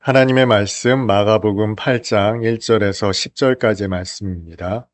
하나님의 말씀 마가복음 8장 1절에서 10절까지의 말씀입니다.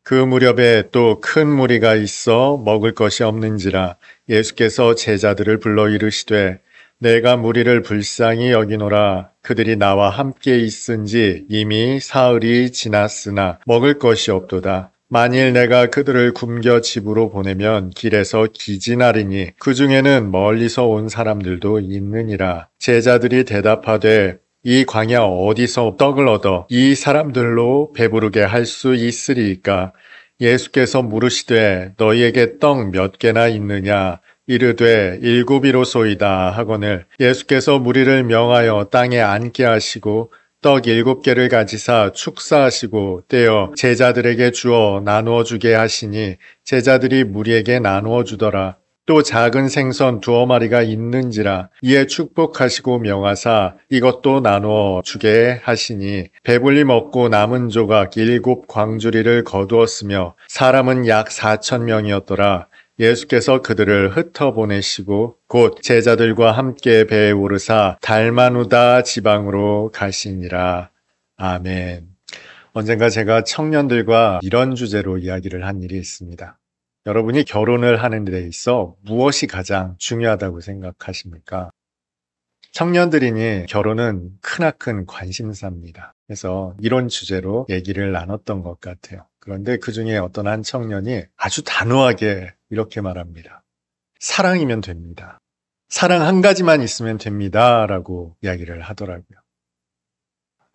그 무렵에 또 큰 무리가 있어 먹을 것이 없는지라 예수께서 제자들을 불러 이르시되 내가 무리를 불쌍히 여기노라. 그들이 나와 함께 있은지 이미 사흘이 지났으나 먹을 것이 없도다. 만일 내가 그들을 굶겨 집으로 보내면 길에서 기진하리니 그 중에는 멀리서 온 사람들도 있느니라. 제자들이 대답하되 이 광야 어디서 떡을 얻어 이 사람들로 배부르게 할 수 있으리이까? 예수께서 물으시되 너희에게 떡 몇 개나 있느냐? 이르되 7이로소이다 하거늘 예수께서 무리를 명하여 땅에 앉게 하시고 떡 7개를 가지사 축사하시고 떼어 제자들에게 주어 나누어 주게 하시니 제자들이 무리에게 나누어 주더라. 또 작은 생선 2마리가 있는지라 이에 축복하시고 명하사 이것도 나누어 주게 하시니 배불리 먹고 남은 조각 7광주리를 거두었으며 사람은 약 4,000명이었더라. 예수께서 그들을 흩어보내시고 곧 제자들과 함께 배에 오르사 달마누다 지방으로 가시니라. 아멘. 언젠가 제가 청년들과 이런 주제로 이야기를 한 일이 있습니다. 여러분이 결혼을 하는 데 있어 무엇이 가장 중요하다고 생각하십니까? 청년들이니 결혼은 크나큰 관심사입니다. 그래서 이런 주제로 얘기를 나눴던 것 같아요. 그런데 그 중에 어떤 한 청년이 아주 단호하게 이렇게 말합니다. 사랑이면 됩니다. 사랑 한 가지만 있으면 됩니다. 라고 이야기를 하더라고요.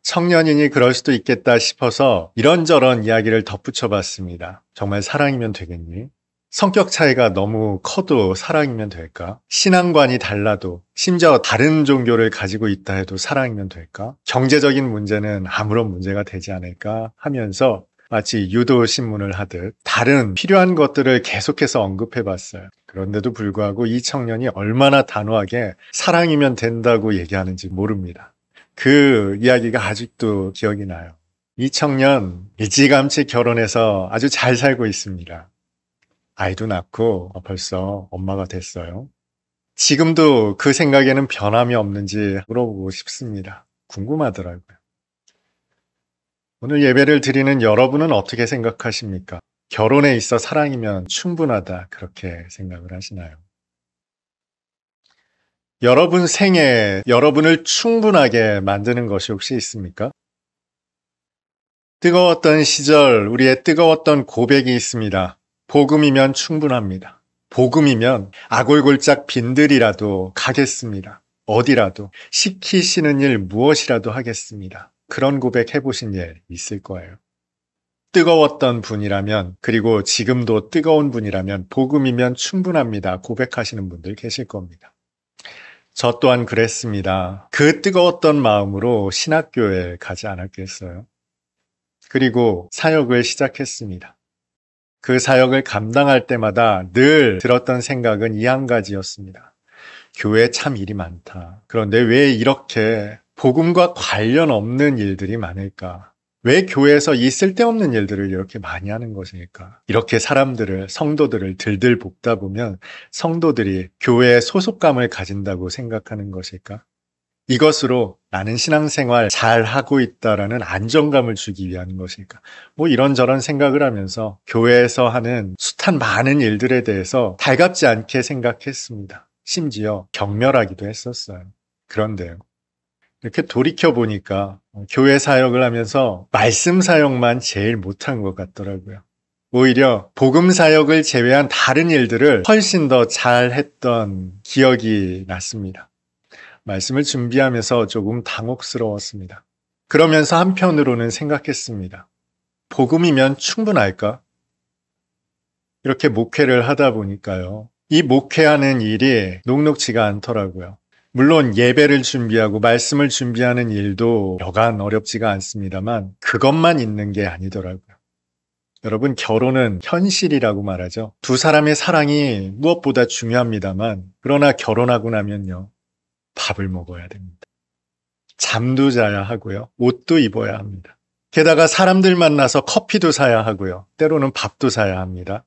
청년이니 그럴 수도 있겠다 싶어서 이런저런 이야기를 덧붙여 봤습니다. 정말 사랑이면 되겠니? 성격 차이가 너무 커도 사랑이면 될까? 신앙관이 달라도 심지어 다른 종교를 가지고 있다 해도 사랑이면 될까? 경제적인 문제는 아무런 문제가 되지 않을까 하면서 마치 유도신문을 하듯 다른 필요한 것들을 계속해서 언급해 봤어요. 그런데도 불구하고 이 청년이 얼마나 단호하게 사랑이면 된다고 얘기하는지 모릅니다. 그 이야기가 아직도 기억이 나요. 이 청년 일찌감치 결혼해서 아주 잘 살고 있습니다. 아이도 낳고 벌써 엄마가 됐어요. 지금도 그 생각에는 변함이 없는지 물어보고 싶습니다. 궁금하더라고요. 오늘 예배를 드리는 여러분은 어떻게 생각하십니까? 결혼에 있어 사랑이면 충분하다 그렇게 생각을 하시나요? 여러분 생에 여러분을 충분하게 만드는 것이 혹시 있습니까? 뜨거웠던 시절 우리의 뜨거웠던 고백이 있습니다. 복음이면 충분합니다. 복음이면 아골골짝 빈들이라도 가겠습니다. 어디라도 시키시는 일 무엇이라도 하겠습니다. 그런 고백 해보신 일 있을 거예요. 뜨거웠던 분이라면 그리고 지금도 뜨거운 분이라면 복음이면 충분합니다. 고백하시는 분들 계실 겁니다. 저 또한 그랬습니다. 그 뜨거웠던 마음으로 신학교에 가지 않았겠어요? 그리고 사역을 시작했습니다. 그 사역을 감당할 때마다 늘 들었던 생각은 이 한 가지였습니다. 교회에 참 일이 많다. 그런데 왜 이렇게 복음과 관련 없는 일들이 많을까? 왜 교회에서 이 쓸데없는 일들을 이렇게 많이 하는 것일까? 이렇게 사람들을, 성도들을 들들 볶다 보면 성도들이 교회에 소속감을 가진다고 생각하는 것일까? 이것으로 나는 신앙생활 잘 하고 있다라는 안정감을 주기 위한 것일까? 이런저런 생각을 하면서 교회에서 하는 숱한 많은 일들에 대해서 달갑지 않게 생각했습니다. 심지어 경멸하기도 했었어요. 그런데요. 이렇게 돌이켜보니까 교회 사역을 하면서 말씀 사역만 제일 못한 것 같더라고요. 오히려 복음 사역을 제외한 다른 일들을 훨씬 더 잘했던 기억이 났습니다. 말씀을 준비하면서 조금 당혹스러웠습니다. 그러면서 한편으로는 생각했습니다. 복음이면 충분할까? 이렇게 목회를 하다 보니까요. 이 목회하는 일이 녹록지가 않더라고요. 물론 예배를 준비하고 말씀을 준비하는 일도 여간 어렵지가 않습니다만 그것만 있는 게 아니더라고요. 여러분, 결혼은 현실이라고 말하죠. 두 사람의 사랑이 무엇보다 중요합니다만 그러나 결혼하고 나면요. 밥을 먹어야 됩니다. 잠도 자야 하고요. 옷도 입어야 합니다. 게다가 사람들 만나서 커피도 사야 하고요. 때로는 밥도 사야 합니다.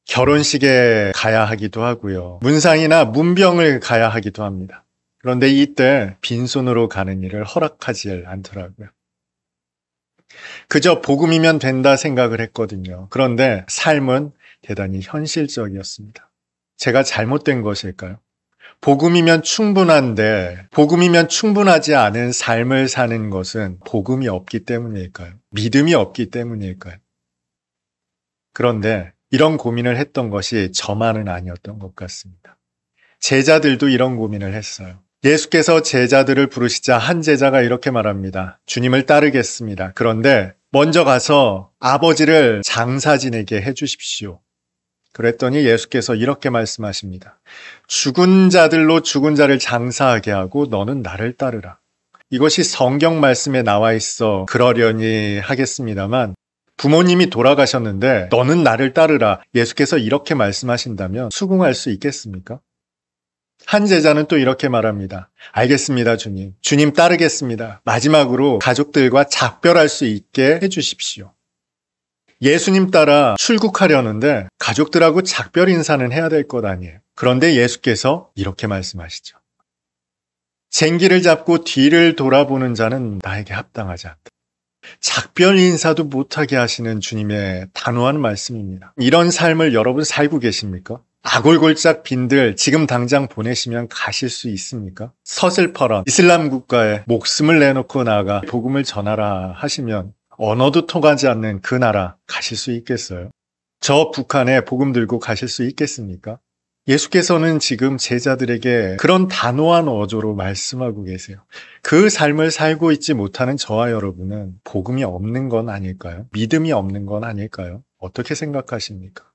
결혼식에 가야 하기도 하고요. 문상이나 문병을 가야 하기도 합니다. 그런데 이때 빈손으로 가는 일을 허락하지 않더라고요. 그저 복음이면 된다 생각을 했거든요. 그런데 삶은 대단히 현실적이었습니다. 제가 잘못된 것일까요? 복음이면 충분한데 복음이면 충분하지 않은 삶을 사는 것은 복음이 없기 때문일까요? 믿음이 없기 때문일까요? 그런데 이런 고민을 했던 것이 저만은 아니었던 것 같습니다. 제자들도 이런 고민을 했어요. 예수께서 제자들을 부르시자 한 제자가 이렇게 말합니다. 주님을 따르겠습니다. 그런데 먼저 가서 아버지를 장사 지내게 해주십시오. 그랬더니 예수께서 이렇게 말씀하십니다. 죽은 자들로 죽은 자를 장사하게 하고 너는 나를 따르라. 이것이 성경 말씀에 나와 있어 그러려니 하겠습니다만 부모님이 돌아가셨는데 너는 나를 따르라. 예수께서 이렇게 말씀하신다면 수긍할 수 있겠습니까? 한 제자는 또 이렇게 말합니다. 알겠습니다, 주님. 주님 따르겠습니다. 마지막으로 가족들과 작별할 수 있게 해주십시오. 예수님 따라 출국하려는데 가족들하고 작별 인사는 해야 될 것 아니에요. 그런데 예수께서 이렇게 말씀하시죠. 쟁기를 잡고 뒤를 돌아보는 자는 나에게 합당하지 않다. 작별 인사도 못하게 하시는 주님의 단호한 말씀입니다. 이런 삶을 여러분 살고 계십니까? 아골골짝 빈들 지금 당장 보내시면 가실 수 있습니까? 서슬퍼런 이슬람 국가에 목숨을 내놓고 나아가 복음을 전하라 하시면 언어도 통하지 않는 그 나라 가실 수 있겠어요? 저 북한에 복음 들고 가실 수 있겠습니까? 예수께서는 지금 제자들에게 그런 단호한 어조로 말씀하고 계세요. 그 삶을 살고 있지 못하는 저와 여러분은 복음이 없는 건 아닐까요? 믿음이 없는 건 아닐까요? 어떻게 생각하십니까?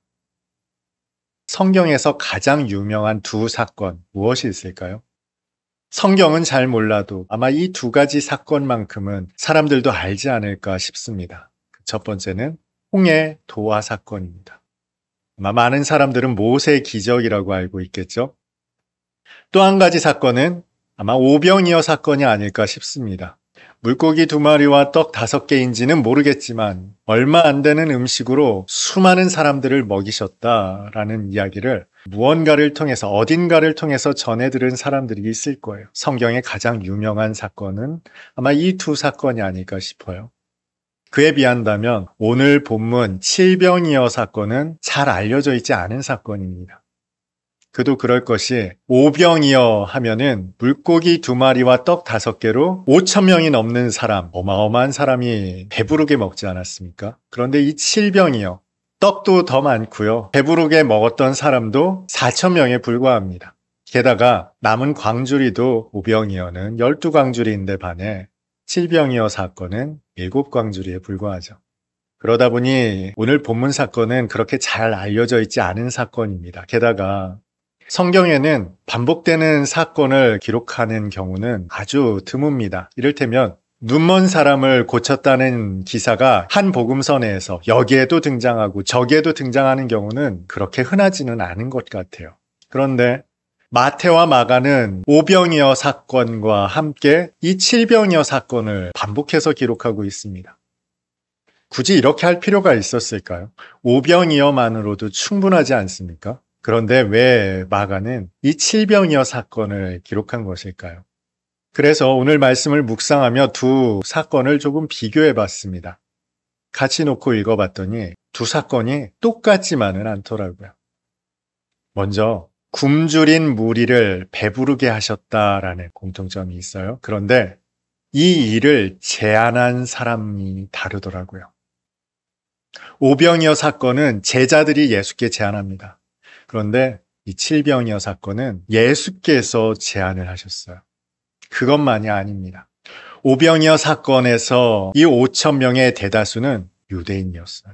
성경에서 가장 유명한 두 사건 무엇이 있을까요? 성경은 잘 몰라도 아마 이 두 가지 사건만큼은 사람들도 알지 않을까 싶습니다. 첫 번째는 홍해 도화 사건입니다. 아마 많은 사람들은 모세의 기적이라고 알고 있겠죠? 또 한 가지 사건은 아마 오병이어 사건이 아닐까 싶습니다. 물고기 2마리와 떡 5개인지는 모르겠지만 얼마 안 되는 음식으로 수많은 사람들을 먹이셨다라는 이야기를 무언가를 통해서 어딘가를 통해서 전해 들은 사람들이 있을 거예요. 성경의 가장 유명한 사건은 아마 이 두 사건이 아닐까 싶어요. 그에 비한다면 오늘 본문 칠병이어 사건은 잘 알려져 있지 않은 사건입니다. 그도 그럴 것이 오병이어 하면은 물고기 2마리와 떡 5개로 5,000명이 넘는 사람, 어마어마한 사람이 배부르게 먹지 않았습니까? 그런데 이 칠병이어, 떡도 더 많고요. 배부르게 먹었던 사람도 4,000명에 불과합니다. 게다가 남은 광주리도 오병이어는 12광주리인데 반해 칠병이어 사건은 7광주리에 불과하죠. 그러다 보니 오늘 본문 사건은 그렇게 잘 알려져 있지 않은 사건입니다. 게다가 성경에는 반복되는 사건을 기록하는 경우는 아주 드뭅니다. 이를테면 눈먼 사람을 고쳤다는 기사가 한 복음서 내에서 여기에도 등장하고 저기에도 등장하는 경우는 그렇게 흔하지는 않은 것 같아요. 그런데 마태와 마가는 오병이어 사건과 함께 이 칠병이어 사건을 반복해서 기록하고 있습니다. 굳이 이렇게 할 필요가 있었을까요? 오병이어만으로도 충분하지 않습니까? 그런데 왜 마가는 이 칠병이어 사건을 기록한 것일까요? 그래서 오늘 말씀을 묵상하며 두 사건을 조금 비교해 봤습니다. 같이 놓고 읽어봤더니 두 사건이 똑같지만은 않더라고요. 먼저 굶주린 무리를 배부르게 하셨다라는 공통점이 있어요. 그런데 이 일을 제안한 사람이 다르더라고요. 오병이어 사건은 제자들이 예수께 제안합니다. 그런데 이 칠병이어 사건은 예수께서 제안을 하셨어요. 그것만이 아닙니다. 오병이어 사건에서 이 5,000명의 대다수는 유대인이었어요.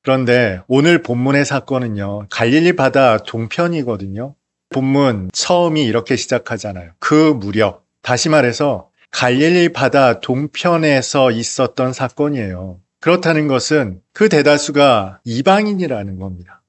그런데 오늘 본문의 사건은요, 갈릴리 바다 동편이거든요. 본문 처음이 이렇게 시작하잖아요. 그 무렵, 다시 말해서 갈릴리 바다 동편에서 있었던 사건이에요. 그렇다는 것은 그 대다수가 이방인이라는 겁니다.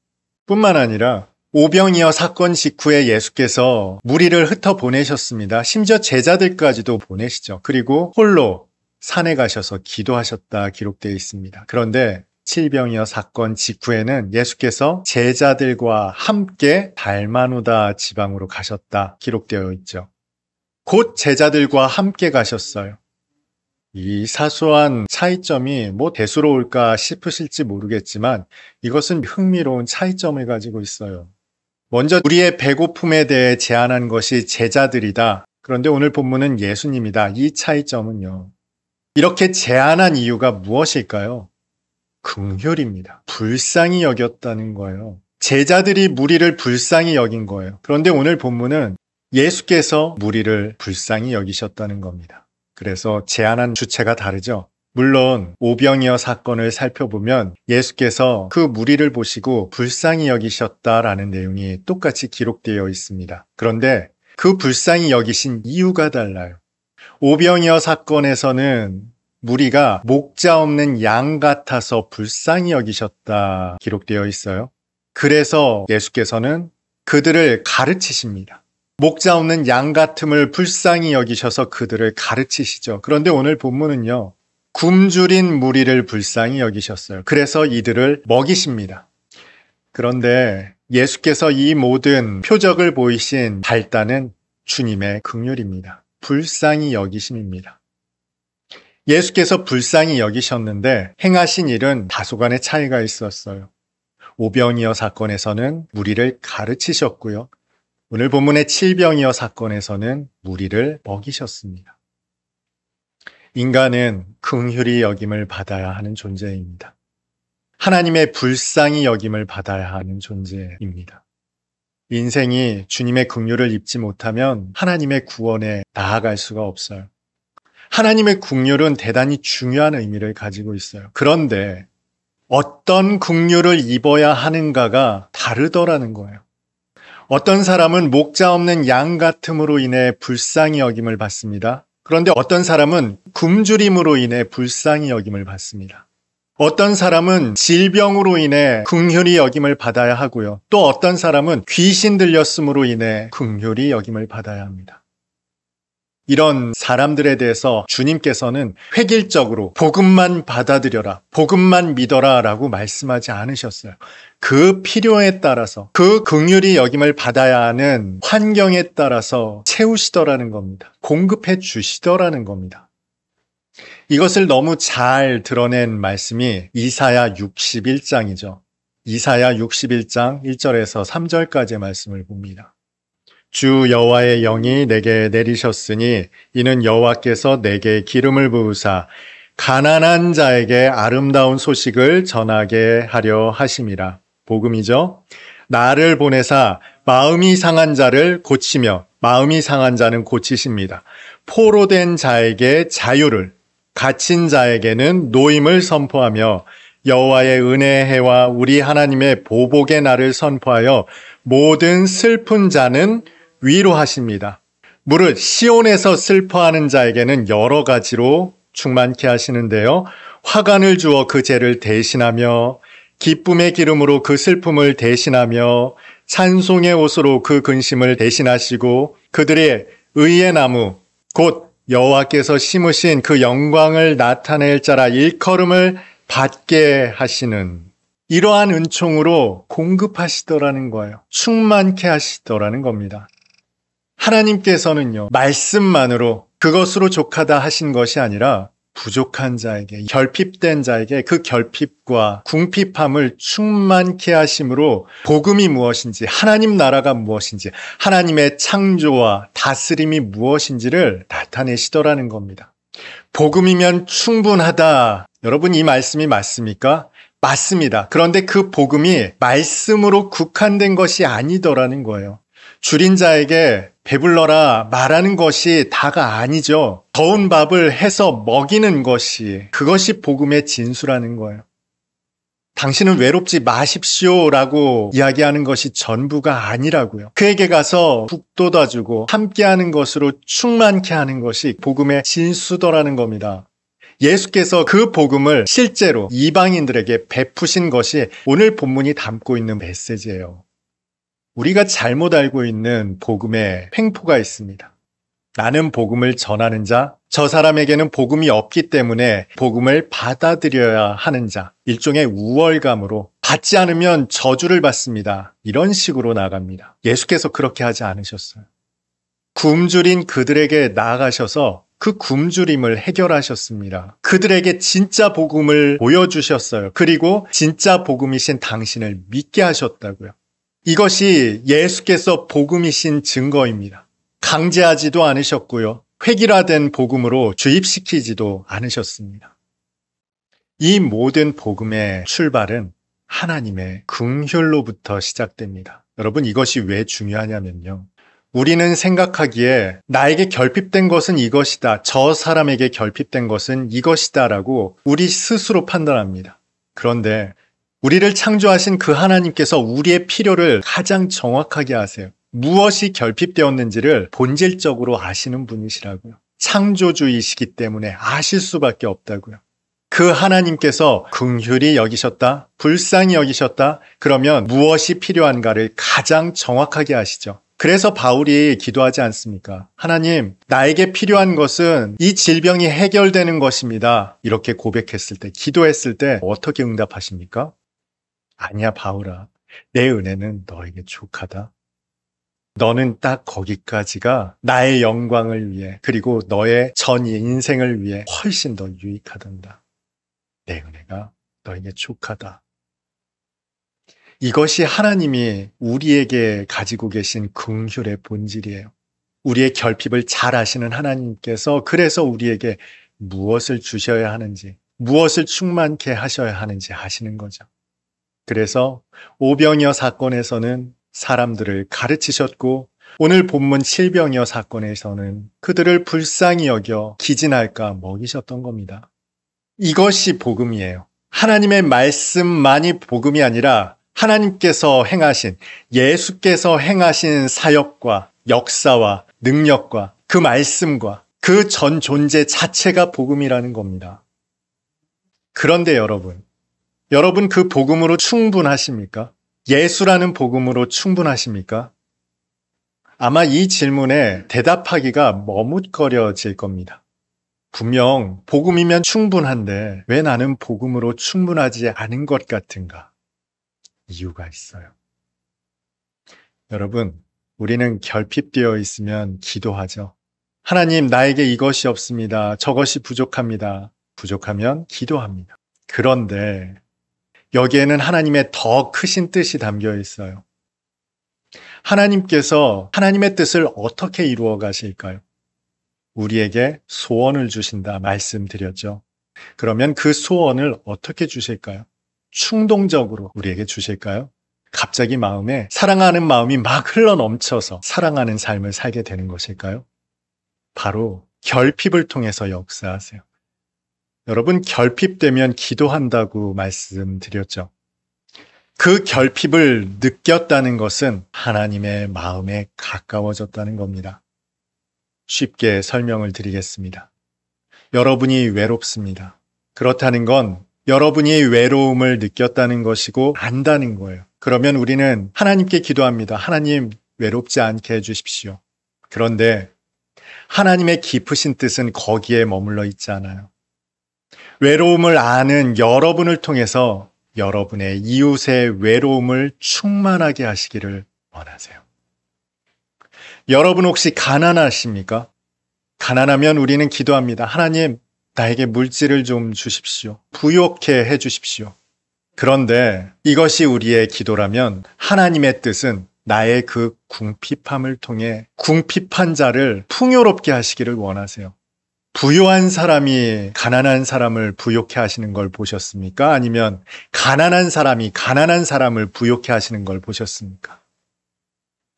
뿐만 아니라 오병이어 사건 직후에 예수께서 무리를 흩어보내셨습니다. 심지어 제자들까지도 보내시죠. 그리고 홀로 산에 가셔서 기도하셨다 기록되어 있습니다. 그런데 칠병이어 사건 직후에는 예수께서 제자들과 함께 달마누다 지방으로 가셨다 기록되어 있죠. 곧 제자들과 함께 가셨어요. 이 사소한 차이점이 대수로울까 싶으실지 모르겠지만 이것은 흥미로운 차이점을 가지고 있어요. 먼저 우리의 배고픔에 대해 제안한 것이 제자들이다. 그런데 오늘 본문은 예수님이다. 이 차이점은요. 이렇게 제안한 이유가 무엇일까요? 긍휼입니다. 불쌍히 여겼다는 거예요. 제자들이 무리를 불쌍히 여긴 거예요. 그런데 오늘 본문은 예수께서 무리를 불쌍히 여기셨다는 겁니다. 그래서 제안한 주체가 다르죠. 물론 오병이어 사건을 살펴보면 예수께서 그 무리를 보시고 불쌍히 여기셨다라는 내용이 똑같이 기록되어 있습니다. 그런데 그 불쌍히 여기신 이유가 달라요. 오병이어 사건에서는 무리가 목자 없는 양 같아서 불쌍히 여기셨다 기록되어 있어요. 그래서 예수께서는 그들을 가르치십니다. 목자 없는 양 같음을 불쌍히 여기셔서 그들을 가르치시죠. 그런데 오늘 본문은요. 굶주린 무리를 불쌍히 여기셨어요. 그래서 이들을 먹이십니다. 그런데 예수께서 이 모든 표적을 보이신 발단은 주님의 긍휼입니다. 불쌍히 여기심입니다. 예수께서 불쌍히 여기셨는데 행하신 일은 다소간의 차이가 있었어요. 오병이어 사건에서는 무리를 가르치셨고요. 오늘 본문의 칠병이어 사건에서는 무리를 먹이셨습니다. 인간은 긍휼히 여김을 받아야 하는 존재입니다. 하나님의 불쌍히 여김을 받아야 하는 존재입니다. 인생이 주님의 긍휼을 입지 못하면 하나님의 구원에 나아갈 수가 없어요. 하나님의 긍휼은 대단히 중요한 의미를 가지고 있어요. 그런데 어떤 긍휼을 입어야 하는가가 다르더라는 거예요. 어떤 사람은 목자 없는 양 같음으로 인해 불쌍히 여김을 받습니다. 그런데 어떤 사람은 굶주림으로 인해 불쌍히 여김을 받습니다. 어떤 사람은 질병으로 인해 긍휼히 여김을 받아야 하고요. 또 어떤 사람은 귀신 들렸음으로 인해 긍휼히 여김을 받아야 합니다. 이런 사람들에 대해서 주님께서는 획일적으로 복음만 받아들여라, 복음만 믿어라 라고 말씀하지 않으셨어요. 그 필요에 따라서 그 긍휼히 여김을 받아야 하는 환경에 따라서 채우시더라는 겁니다. 공급해 주시더라는 겁니다. 이것을 너무 잘 드러낸 말씀이 이사야 61장이죠. 이사야 61장 1절에서 3절까지의 말씀을 봅니다. 주 여호와의 영이 내게 내리셨으니 이는 여호와께서 내게 기름을 부으사 가난한 자에게 아름다운 소식을 전하게 하려 하심이라. 복음이죠. 나를 보내사 마음이 상한 자를 고치며 마음이 상한 자는 고치십니다. 포로된 자에게 자유를, 갇힌 자에게는 노임을 선포하며 여호와의 은혜의 해와 우리 하나님의 보복의 날을 선포하여 모든 슬픈 자는 위로하십니다. 무릇 시온에서 슬퍼하는 자에게는 여러 가지로 충만케 하시는데요. 화관을 주어 그 죄를 대신하며 기쁨의 기름으로 그 슬픔을 대신하며 찬송의 옷으로 그 근심을 대신하시고 그들의 의의 나무 곧 여호와께서 심으신 그 영광을 나타낼 자라 일컬음을 받게 하시는 이러한 은총으로 공급하시더라는 거예요. 충만케 하시더라는 겁니다. 하나님께서는요, 말씀만으로 그것으로 족하다 하신 것이 아니라 부족한 자에게, 결핍된 자에게 그 결핍과 궁핍함을 충만케 하심으로 복음이 무엇인지, 하나님 나라가 무엇인지, 하나님의 창조와 다스림이 무엇인지를 나타내시더라는 겁니다. 복음이면 충분하다. 여러분, 이 말씀이 맞습니까? 맞습니다. 그런데 그 복음이 말씀으로 국한된 것이 아니더라는 거예요. 줄인 자에게 배불러라 말하는 것이 다가 아니죠. 더운 밥을 해서 먹이는 것이, 그것이 복음의 진수라는 거예요. 당신은 외롭지 마십시오라고 이야기하는 것이 전부가 아니라고요. 그에게 가서 북돋아주고 함께하는 것으로 충만케 하는 것이 복음의 진수더라는 겁니다. 예수께서 그 복음을 실제로 이방인들에게 베푸신 것이 오늘 본문이 담고 있는 메시지예요. 우리가 잘못 알고 있는 복음에 횡포가 있습니다. 나는 복음을 전하는 자, 저 사람에게는 복음이 없기 때문에 복음을 받아들여야 하는 자, 일종의 우월감으로 받지 않으면 저주를 받습니다. 이런 식으로 나갑니다. 예수께서 그렇게 하지 않으셨어요. 굶주린 그들에게 나아가셔서 그 굶주림을 해결하셨습니다. 그들에게 진짜 복음을 보여주셨어요. 그리고 진짜 복음이신 당신을 믿게 하셨다고요. 이것이 예수께서 복음이신 증거입니다. 강제하지도 않으셨고요. 획일화된 복음으로 주입시키지도 않으셨습니다. 이 모든 복음의 출발은 하나님의 긍휼로부터 시작됩니다. 여러분, 이것이 왜 중요하냐면요. 우리는 생각하기에 나에게 결핍된 것은 이것이다, 저 사람에게 결핍된 것은 이것이다 라고 우리 스스로 판단합니다. 그런데 우리를 창조하신 그 하나님께서 우리의 필요를 가장 정확하게 아세요. 무엇이 결핍되었는지를 본질적으로 아시는 분이시라고요. 창조주이시기 때문에 아실 수밖에 없다고요. 그 하나님께서 긍휼히 여기셨다, 불쌍히 여기셨다, 그러면 무엇이 필요한가를 가장 정확하게 아시죠. 그래서 바울이 기도하지 않습니까? 하나님, 나에게 필요한 것은 이 질병이 해결되는 것입니다. 이렇게 고백했을 때, 기도했을 때 어떻게 응답하십니까? 아니야, 바울아. 내 은혜는 너에게 족하다. 너는 딱 거기까지가 나의 영광을 위해, 그리고 너의 전 인생을 위해 훨씬 더 유익하단다. 내 은혜가 너에게 족하다. 이것이 하나님이 우리에게 가지고 계신 긍휼의 본질이에요. 우리의 결핍을 잘 아시는 하나님께서 그래서 우리에게 무엇을 주셔야 하는지, 무엇을 충만케 하셔야 하는지 아시는 거죠. 그래서 오병이어 사건에서는 사람들을 가르치셨고, 오늘 본문 칠병이어 사건에서는 그들을 불쌍히 여겨 기진할까 먹이셨던 겁니다. 이것이 복음이에요. 하나님의 말씀만이 복음이 아니라 하나님께서 행하신, 예수께서 행하신 사역과 역사와 능력과 그 말씀과 그 전 존재 자체가 복음이라는 겁니다. 그런데 여러분 그 복음으로 충분하십니까? 예수라는 복음으로 충분하십니까? 아마 이 질문에 대답하기가 머뭇거려질 겁니다. 분명 복음이면 충분한데 왜 나는 복음으로 충분하지 않은 것 같은가? 이유가 있어요. 여러분, 우리는 결핍되어 있으면 기도하죠. 하나님, 나에게 이것이 없습니다. 저것이 부족합니다. 부족하면 기도합니다. 그런데 여기에는 하나님의 더 크신 뜻이 담겨 있어요. 하나님께서 하나님의 뜻을 어떻게 이루어 가실까요? 우리에게 소원을 주신다 말씀드렸죠. 그러면 그 소원을 어떻게 주실까요? 충동적으로 우리에게 주실까요? 갑자기 마음에 사랑하는 마음이 막 흘러넘쳐서 사랑하는 삶을 살게 되는 것일까요? 바로 결핍을 통해서 역사하세요. 여러분, 결핍되면 기도한다고 말씀드렸죠. 그 결핍을 느꼈다는 것은 하나님의 마음에 가까워졌다는 겁니다. 쉽게 설명을 드리겠습니다. 여러분이 외롭습니다. 그렇다는 건 여러분이 외로움을 느꼈다는 것이고 안다는 거예요. 그러면 우리는 하나님께 기도합니다. 하나님, 외롭지 않게 해주십시오. 그런데 하나님의 깊으신 뜻은 거기에 머물러 있지 않아요. 외로움을 아는 여러분을 통해서 여러분의 이웃의 외로움을 충만하게 하시기를 원하세요. 여러분 혹시 가난하십니까? 가난하면 우리는 기도합니다. 하나님, 나에게 물질을 좀 주십시오. 부욕해 해 주십시오. 그런데 이것이 우리의 기도라면 하나님의 뜻은 나의 그 궁핍함을 통해 궁핍한 자를 풍요롭게 하시기를 원하세요. 부유한 사람이 가난한 사람을 부욕해 하시는 걸 보셨습니까? 아니면 가난한 사람이 가난한 사람을 부욕해 하시는 걸 보셨습니까?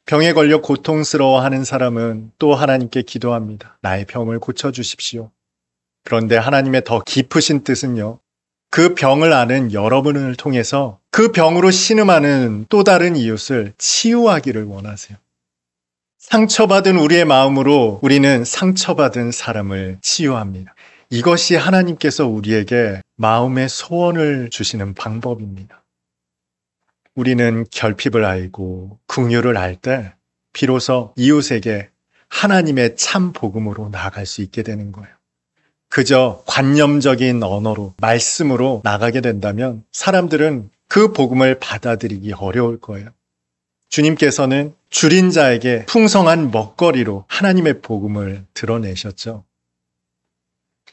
병에 걸려 고통스러워하는 사람은 또 하나님께 기도합니다. 나의 병을 고쳐주십시오. 그런데 하나님의 더 깊으신 뜻은요, 그 병을 아는 여러분을 통해서 그 병으로 신음하는 또 다른 이웃을 치유하기를 원하세요. 상처받은 우리의 마음으로 우리는 상처받은 사람을 치유합니다. 이것이 하나님께서 우리에게 마음의 소원을 주시는 방법입니다. 우리는 결핍을 알고 긍휼을 알 때 비로소 이웃에게 하나님의 참 복음으로 나아갈 수 있게 되는 거예요. 그저 관념적인 언어로, 말씀으로 나가게 된다면 사람들은 그 복음을 받아들이기 어려울 거예요. 주님께서는 줄인 자에게 풍성한 먹거리로 하나님의 복음을 드러내셨죠.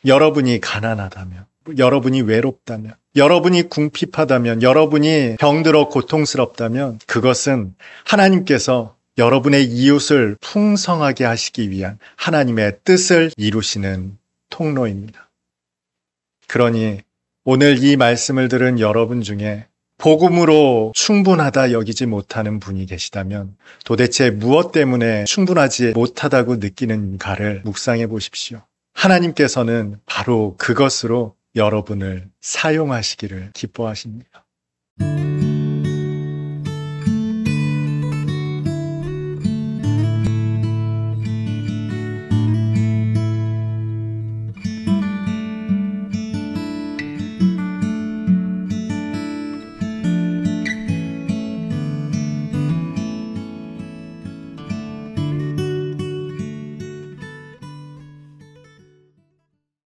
여러분이 가난하다면, 여러분이 외롭다면, 여러분이 궁핍하다면, 여러분이 병들어 고통스럽다면 그것은 하나님께서 여러분의 이웃을 풍성하게 하시기 위한 하나님의 뜻을 이루시는 통로입니다. 그러니 오늘 이 말씀을 들은 여러분 중에 복음으로 충분하다 여기지 못하는 분이 계시다면 도대체 무엇 때문에 충분하지 못하다고 느끼는가를 묵상해 보십시오. 하나님께서는 바로 그것으로 여러분을 사용하시기를 기뻐하십니다.